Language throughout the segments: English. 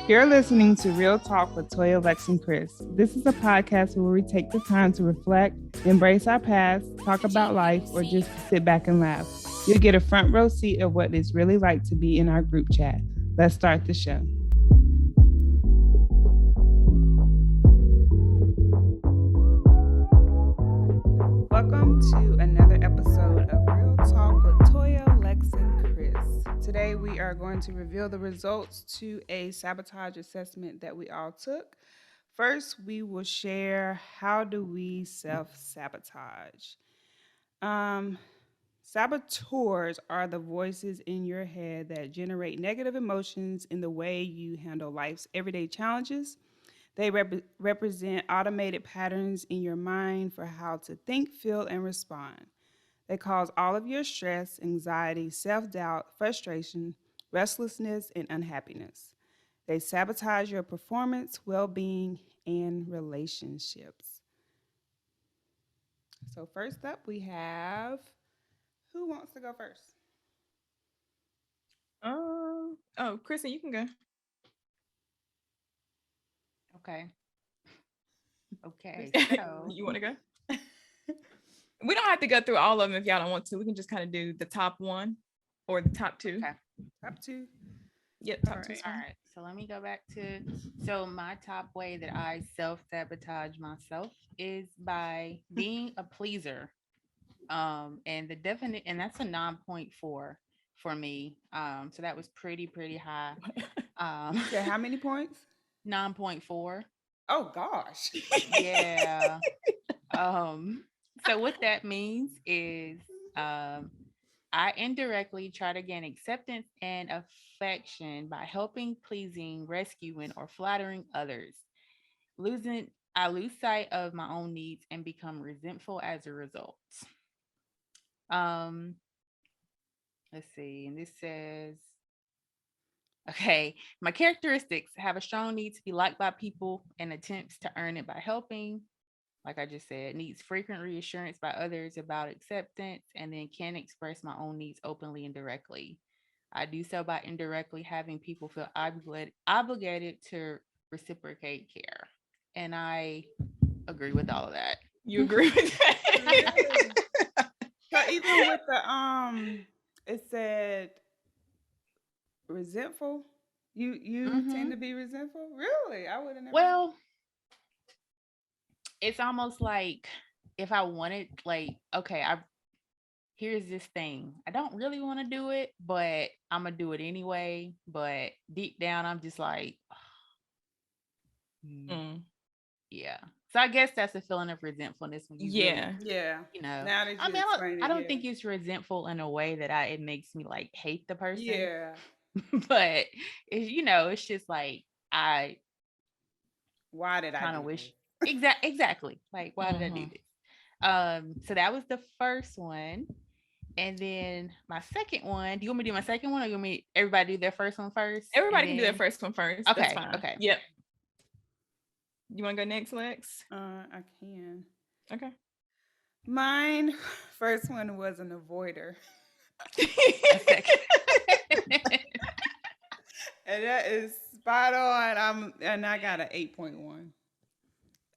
You're listening to Real Talk with Toya, Lex, and Chris. This is a podcast where we take the time to reflect, embrace our past, talk about life, or just sit back and laugh. You'll get a front row seat of what it's really like to be in our group chat. Let's start the show. Welcome to another episode of Real Talk with Toya, Lex, and Chris. Today we are going to reveal the results to a sabotage assessment that we all took. First, we will share how do we self-sabotage. Saboteurs are the voices in your head that generate negative emotions in the way you handle life's everyday challenges. They represent automated patterns in your mind for how to think, feel, and respond. They cause all of your stress, anxiety, self-doubt, frustration, restlessness, and unhappiness. They sabotage your performance, well-being, and relationships. So first up, we have, who wants to go first? Kristen, you can go. Okay. So You want to go? We don't have to go through all of them if y'all don't want to. We can just kind of do the top one or the top two. Okay. Top two. Yep, top two. All right. So let me go back to my top way that I self-sabotage myself is by being a pleaser. And that's a 9.4 for me. So that was pretty high. Yeah, how many points? 9.4. Oh gosh. Yeah. So what that means is I indirectly try to gain acceptance and affection by helping, pleasing, rescuing, or flattering others. I lose sight of my own needs and become resentful as a result. Um, let's see, and this says, okay, my characteristics have a strong need to be liked by people and attempts to earn it by helping. Like I just said, needs frequent reassurance by others about acceptance, and then can express my own needs openly and directly. I do so by indirectly having people feel obligated to reciprocate care. And I agree with all of that. You agree with that? So even with the it said resentful. You tend to be resentful? Really? I wouldn't have. Well, it's almost like if I wanted, like, okay, here's this thing. I don't really want to do it, but I'm gonna do it anyway. But deep down, I'm just like, yeah. So I guess that's a feeling of resentfulness when you yeah, really, you know. Now that you I don't think it's resentful in a way that it makes me like hate the person. Yeah. But it's just like why did I kind of do wish this? exactly, like why did I do this? So that was the first one. And then my second one, do you want me to do my second one, or you want me everybody do their first one first? Everybody can do their first one first. Okay. That's fine. Okay. Yep. You want to go next, Lex? I can. Okay. Mine first one was an avoider. And that is spot on. I got an 8.1.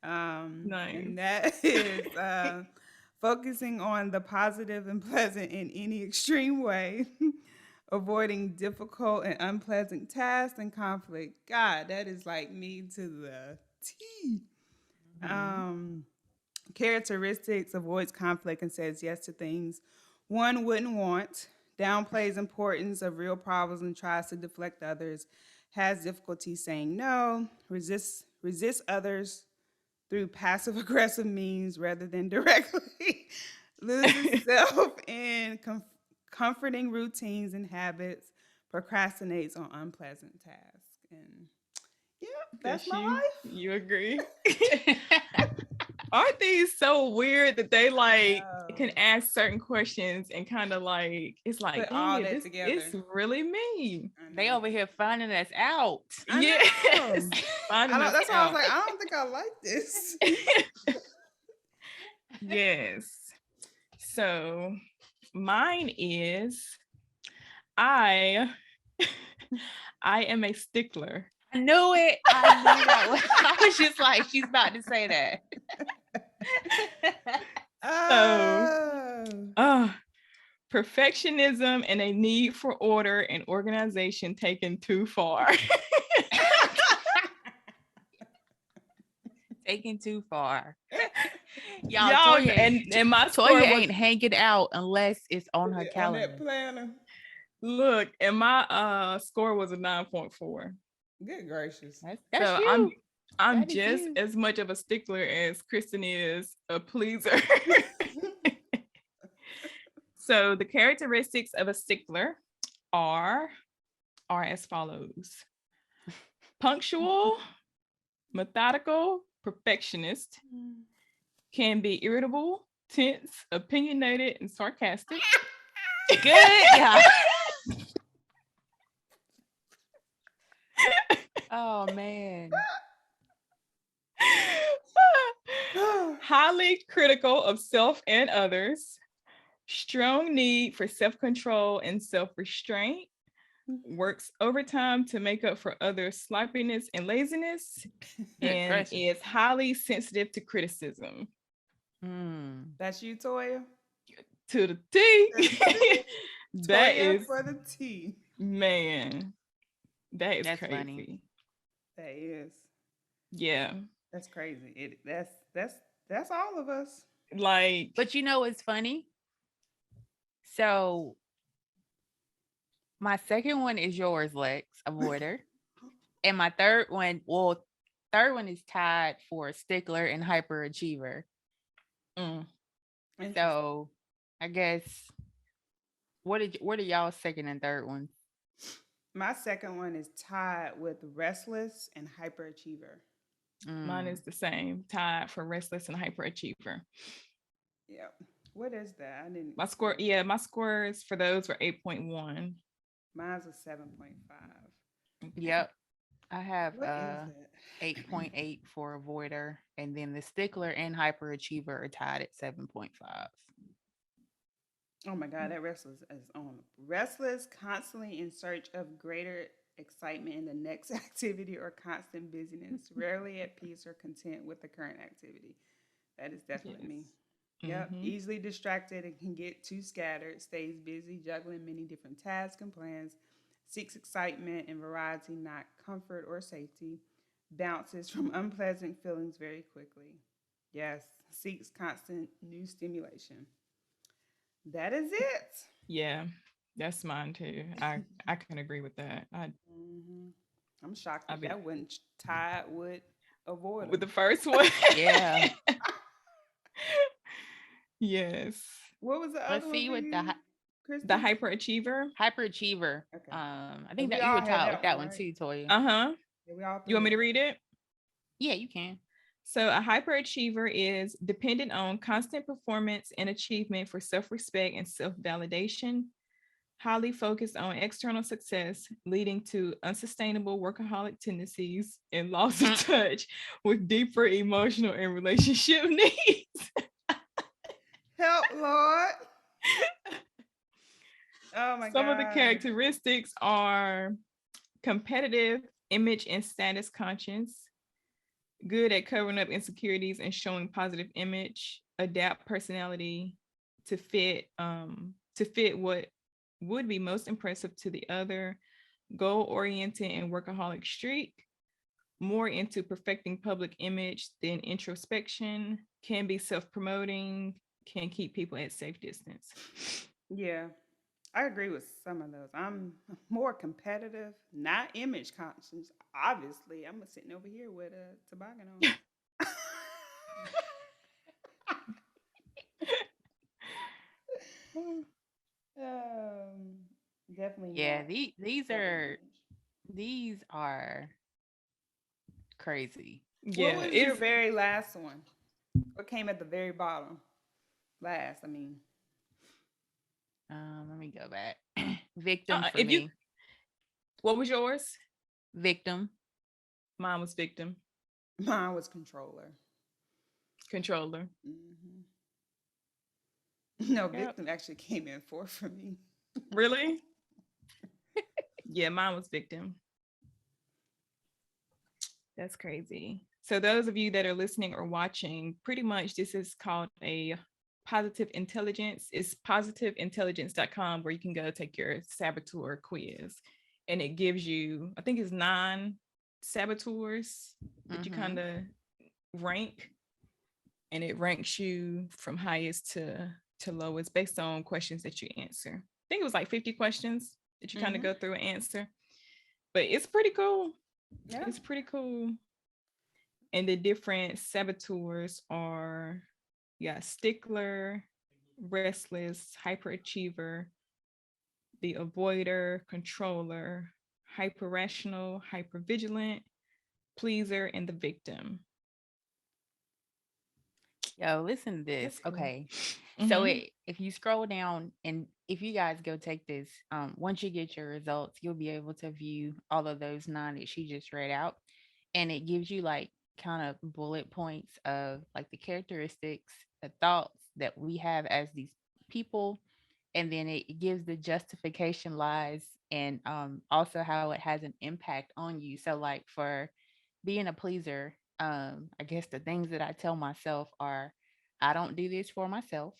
Nice. And that is focusing on the positive and pleasant in any extreme way, avoiding difficult and unpleasant tasks and conflict. God, that is like me to the T. Characteristics: avoids conflict and says yes to things one wouldn't want, downplays importance of real problems and tries to deflect others, has difficulty saying no, resists others through passive aggressive means rather than directly, loses self in comforting routines and habits, procrastinates on unpleasant tasks. And yeah, that's my life. You agree? Aren't these so weird that they like can ask certain questions and kind of like it's like put all that together? It's really me. They over here finding us out. Yes. That's why I was like, I don't think I like this. Yes. So mine is I am a stickler. I knew it. I knew that. I was just like, she's about to say that. Oh. Perfectionism and a need for order and organization taken too far. Taken too far. Y'all, Toya, and my score Toya was, ain't hanging out unless it's on her On calendar. that planner. look, and my score was a 9.4. Good gracious. That's So you. I'm That is just you. as much of a stickler as Kristen is a pleaser. So the characteristics of a stickler are as follows: punctual, methodical, perfectionist, can be irritable, tense, opinionated, and sarcastic. Good. Yeah. Oh man. Highly critical of self and others, strong need for self-control and self-restraint, works overtime to make up for others' sloppiness and laziness, and Gracious. is highly sensitive to criticism. That's you, Toya? To the T. That Toya is, for the T. man, that is That's crazy. funny. That is. Yeah. That's crazy. That's all of us. Like, But you know what's funny? So my second one is yours, Lex, avoider. And my third one is tied for stickler and hyperachiever. So I guess what are y'all second and third ones? My second one is tied with restless and hyperachiever. mine is the same, tied for restless and hyperachiever. Yep. What is that? I didn't. My score, yeah, my scores for those were 8.1. Mine's a 7.5. Yep. I have What is that? 8.8 for avoider, and then the stickler and hyperachiever are tied at 7.5. Oh my God, that restless is on. Restless, constantly in search of greater excitement in the next activity or constant busyness, rarely at peace or content with the current activity. That is definitely me. Yep. Mhm. Easily distracted and can get too scattered, stays busy, juggling many different tasks and plans, seeks excitement and variety, not comfort or safety, bounces from unpleasant feelings very quickly. Yes, seeks constant new stimulation. That is it. Yeah, that's mine too. I can agree with that. hmm I'm shocked I that be that wasn't tied with avoider. with the first one. Yeah. Yes. What was the Let's other one see for what you, the The Kristen? hyperachiever. hyperachiever. Okay. I So think we that you all were had taught that with that one, one right? too, Toya. Uh-huh. Yeah, we all You want me to three. read it? Yeah, you can. So a hyperachiever is dependent on constant performance and achievement for self-respect and self-validation, highly focused on external success, leading to unsustainable workaholic tendencies and loss of touch with deeper emotional and relationship needs. Help, Lord. Oh my Some of the God. characteristics are competitive, image and status conscious, good at covering up insecurities and showing positive image, adapt personality to fit what would be most impressive to the other, goal oriented and workaholic streak, more into perfecting public image than introspection, can be self-promoting, can keep people at safe distance. Yeah, I agree with some of those. I'm more competitive, not image conscious. Obviously, I'm sitting over here with a toboggan on. um, definitely Yeah, not. these Image. are crazy. What Yeah, was your it's very last one? What came at the very bottom? Last, I mean. Let me go back. Victim for if you me. what was yours? Victim. Mine was victim, Mine was controller. controller. hmm No, Yep. victim actually came in fourth for me. Really? Yeah, mine was victim. That's crazy. So those of you that are listening or watching, pretty much this is called a positive intelligence. It's positiveintelligence.com where you can go take your saboteur quiz. And it gives you, I think it's 9 saboteurs that you kind of rank, and it ranks you from highest to lowest based on questions that you answer. I think it was like 50 questions that you kind of go through and answer. But it's pretty cool. Yeah. It's pretty cool. And the different saboteurs are, yeah, stickler, restless, hyperachiever, the avoider, controller, hyper-rational, hyper-vigilant, pleaser, and the victim. Yo, listen to this. That's cool. Okay. So if you scroll down and if you guys go take this, once you get your results, you'll be able to view all of those 9 that she just read out. And it gives you like kind of bullet points of like the characteristics, the thoughts that we have as these people. And then it gives the justification lies and also how it has an impact on you. So like for being a pleaser, I guess the things that I tell myself are I don't do this for myself.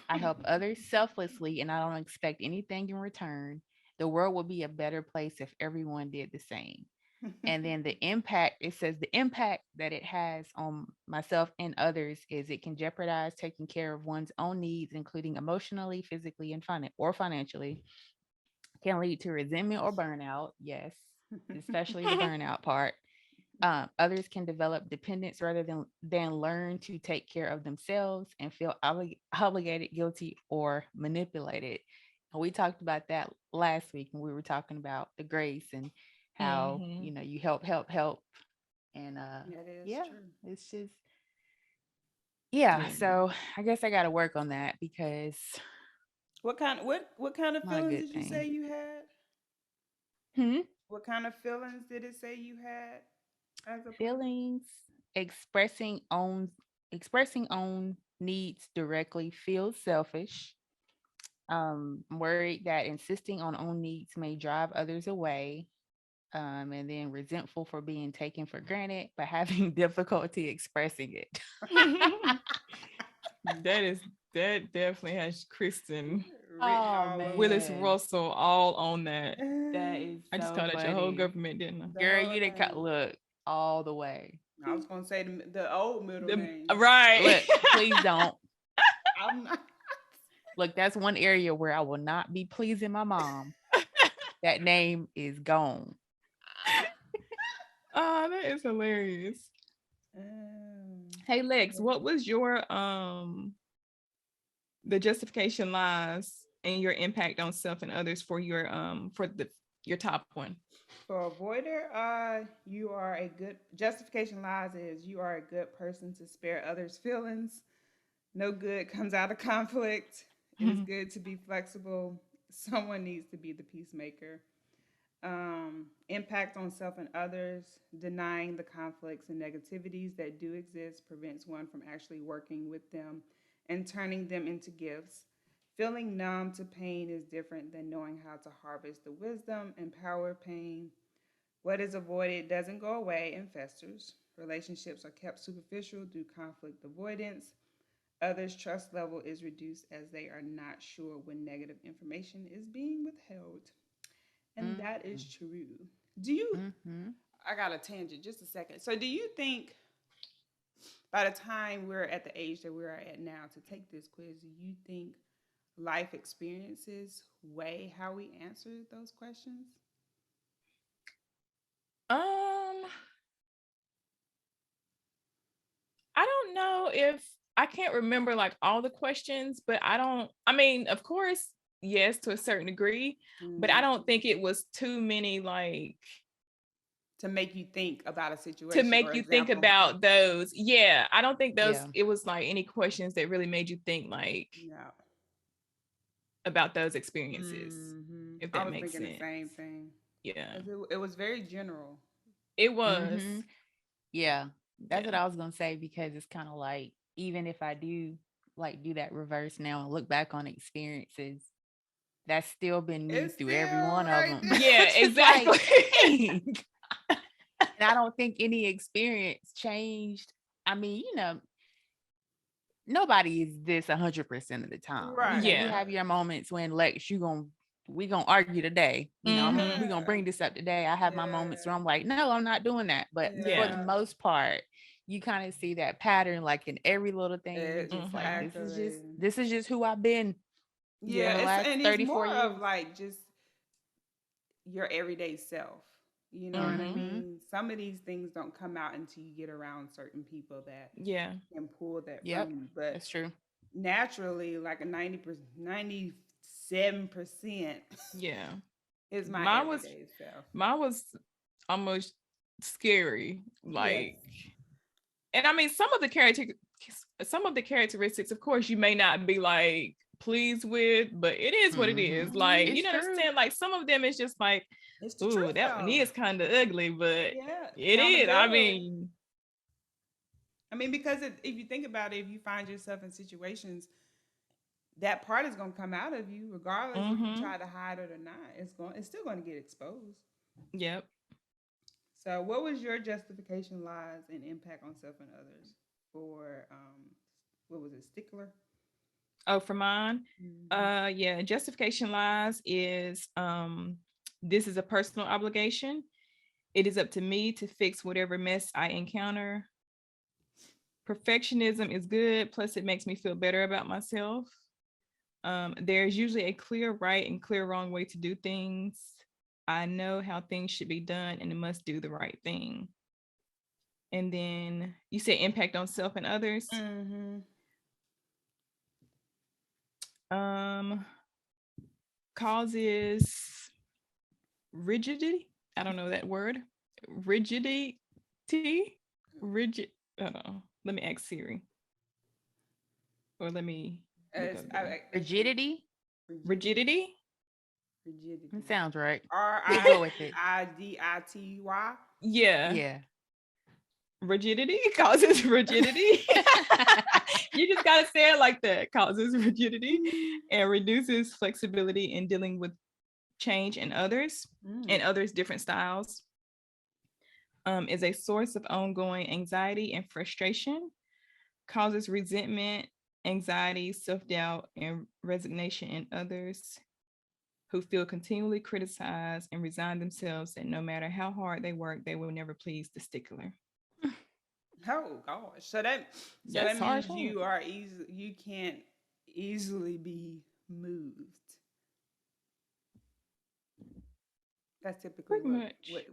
I help others selflessly and I don't expect anything in return. The world would be a better place if everyone did the same. And then the impact, it says the impact that it has on myself and others is it can jeopardize taking care of one's own needs, including emotionally, physically, and financially. Can lead to resentment or burnout. Yes, especially the burnout part. Others can develop dependence rather than learn to take care of themselves and feel obligated, guilty, or manipulated. And we talked about that last week when we were talking about the grace and how you help, and That is yeah, true. it's just yeah. Yeah. So I guess I got to work on that because What kind of not a feelings good did you say thing. you had? Hmm? What kind of feelings did it say you had as a pleaser? Feelings, expressing own expressing own needs directly feels selfish. I'm worried that insisting on own needs may drive others away. And then resentful for being taken for granted, but having difficulty expressing it. that is that definitely has Kristen Written Oh all over Willis man, Russell all on that. that is I just so called out your whole funny. government, didn't I? the Girl, whole you didn't thing. look all the way. I was gonna say the old middle The, name. right. Look, please don't. I'm not. Look, that's one area where I will not be pleasing my mom. That name is gone. Oh, that is hilarious. Um, Hey Lex, what was your the justification lies and your impact on self and others for the your top one? for avoider, you are a good justification lies is you are a good person to spare others' feelings. No good comes out of conflict. It is good to be flexible. Someone needs to be the peacemaker. Impact on self and others, denying the conflicts and negativities that do exist prevents one from actually working with them and turning them into gifts. Feeling numb to pain is different than knowing how to harvest the wisdom and power of pain. What is avoided doesn't go away and festers. Relationships are kept superficial due conflict avoidance. Others' trust level is reduced as they are not sure when negative information is being withheld. And that is Mm-hmm. true. Do you, Mm-hmm. I got a tangent just a second. So, do you think by the time we're at the age that we're at now to take this quiz, do you think life experiences weigh how we answer those questions? Um, I don't know if I can't remember like all the questions, but I mean, of course, yes, to a certain degree, but I don't think it was too many like To make you think about a to situation make or you think example. about those. Yeah, I don't think those Yeah. it was like any questions that really made you think like No. about those experiences, if I that was makes thinking the sense. same thing. Yeah, 'Cause it was very general. it was. Mm-hmm. Yeah. That's what Yeah. I was gonna say because it's kind of like even if I do like do that reverse now and look back on experiences, that's still been me It's through still every one of right them. there. Yeah, It's just like, exactly. dang. And I don't think any experience changed. I mean, nobody is this 100% of the time. Right, You Yeah. have right. your moments when Lex, we gonna argue today. Mm-hmm. We gonna Yeah, bring this up today. I have my moments yeah, where I'm like, no, I'm not doing that. But for the Yeah. yeah. most part, you kind of see that pattern, like in every little thing. You just like, Mm-hmm. Exactly. this is just who I've been for Yeah, the Yeah. it's last and it's 34 more of years. like just your everyday self. You know what I Mm-hmm. Mm-hmm. mean? Some of these things don't come out until you get around certain people that Yeah. can pull that Yep, from you. But that's true. naturally, like a 90%, 97% Yeah. is my Mine was everyday self. mine was almost scary. Yes. Like, and I mean, some of the characteristics, of course, you may not be like pleased with, but it is what it is. Mm-hmm. Like, Hmm. you It's know what I'm true. saying? Like, some of them is just like, It's the ooh, truth, that one though. is kind of ugly, but Yeah. it is. I Accountability. mean, I mean, because if you think about it, if you find yourself in situations, that part is going to come out of you, regardless if you mm-hmm. try to hide it or not. It's still going to get exposed. Yep. So, what was your justification, lies, and impact on self and others for what was it, stickler? Oh, for mine, Mm-hmm. yeah, justification lies is this is a personal obligation. It is up to me to fix whatever mess I encounter. Perfectionism is good, plus it makes me feel better about myself. There's usually a clear right and clear wrong way to do things. I know how things should be done and must do the right thing. And then you say impact on self and others. Mm-hmm. Um, causes rigidity. I don't know that word. Rigidity. Rigid. Let me ask Siri, or let me look It's, up I, the it's the Rigidity. rigidity. rigidity. It Rigidity. sounds right. R We'll I go with it. I D I T Y. Yeah, Yeah. rigidity causes rigidity. You just gotta say it like that. Causes rigidity and reduces flexibility in dealing with change in others Mm. and others' different styles. Is a source of ongoing anxiety and frustration. Causes resentment, anxiety, self-doubt, and resignation in others who feel continually criticized and resign themselves that no matter how hard they work, they will never please the stickler. Oh gosh. So that That's harsh. means you can't easily be moved. That's typically Pretty what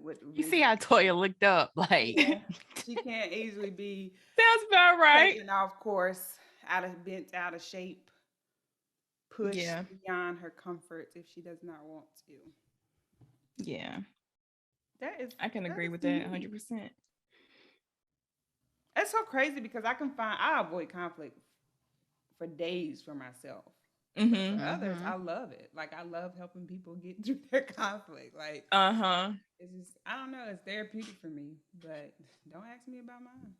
much. You see rigid. how Toya looked up, like Yeah. She can't easily be Sounds about right. taken off course, bent out of shape, pushed Yeah. beyond her comforts if she does not want to. Yeah. That is I can that agree is with that unique. 100%. That's so crazy because I avoid conflict for days for myself. But for Mm-hmm. others, mm-hmm. I love it. Like I love helping people get through their conflict. Like Uh-huh. it's just I don't know, it's therapeutic for me. But don't ask me about mine.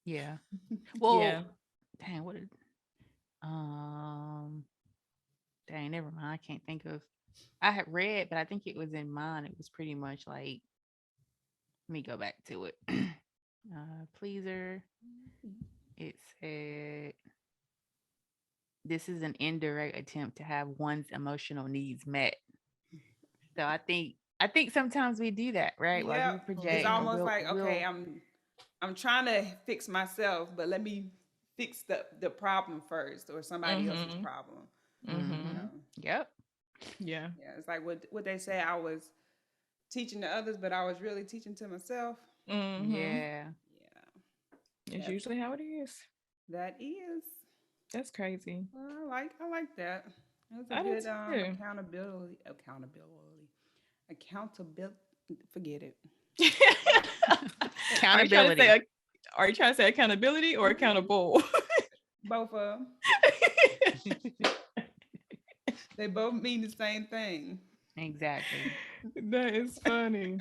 Yeah. Yeah. Well, dang, what did um dang, never mind. I can't think of I had read, but I think it was in mine. It was pretty much like let me go back to it. Pleaser. It said this is an indirect attempt to have one's emotional needs met. So I think sometimes we do that, right? Like we Yep. It's project or almost Mm-hmm. like, okay, we'll I'm trying to fix myself, but let me fix the problem first or somebody else's Mm-hmm. problem. You Mm-hmm. mm-hmm. know. Yep. Yeah. Yeah. It's like what they say I was teaching to others, but I was really teaching to myself. Mm-hmm. Yeah. Yeah. It's That's usually how it is. that is. That's crazy. Well, I like that. It was a I do good too. accountability. Forget it. Are you trying to say Accountability. are you trying to say accountability or accountable? Both of them. They both mean the same thing. Exactly. That is funny.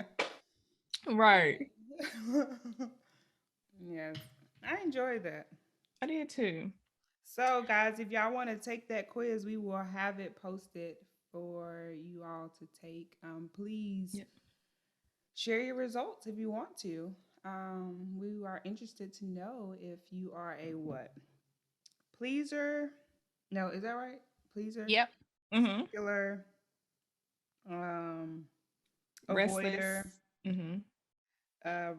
Right. Yes, I enjoy that. I did too. So, guys, if y'all want to take that quiz, we will have it posted for you all to take. Please Yep. share your results if you want to. We are interested to know if you are a what? Pleaser? No, is that right? Pleaser? Yep. Mm-hmm. Particular? Um, Restless. avoider? Mm-hmm.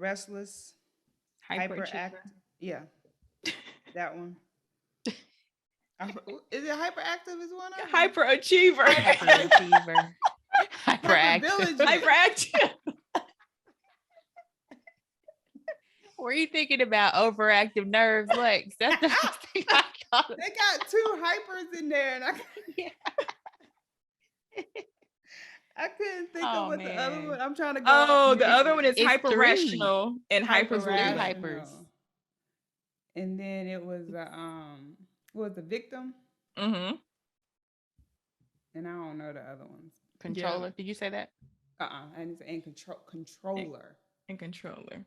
Restless? Hyperachiever. Hyperactive? Yeah, that one. Is it hyperactive? Is one of them? Hyperachiever. Hyperachiever. Hyperactive. Hypervigilant. Hyperactive. Were you thinking about overactive nerves, Lex? That's the first thing I thought. They got two hypers in there, and Yeah. I couldn't think Oh, of what the other man. one. I'm trying to go. Oh, off the memory. other one is It's hyper three. rational and hyper Three Hyper-rational. hypers. And then it was what was the victim? Mm-hmm. And I don't know the other ones. Controller. Did you say that? And controller. And controller.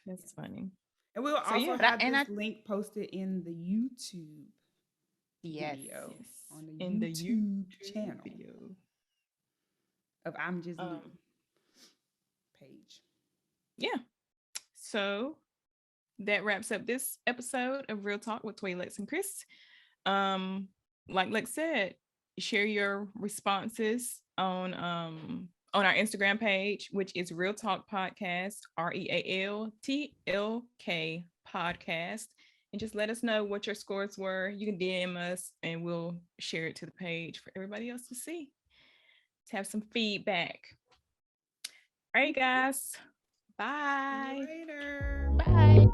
That's funny. And we will So, also yeah. have And this link posted in the YouTube Yes. video on the In the YouTube channel video. of I'm Just Me page. Yeah. So that wraps up this episode of Real Talk with Toy, Lex, and Chris. Like Lex said, share your responses on our Instagram page, which is Real Talk Podcast, realTLK Podcast. And just let us know what your scores were. You can DM us and we'll share it to the page for everybody else to see. To have some feedback. All right, guys. Bye. Later. Bye.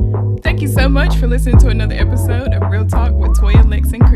Thank you so much for listening to another episode of Real Talk with Toya, Lex, and Chris.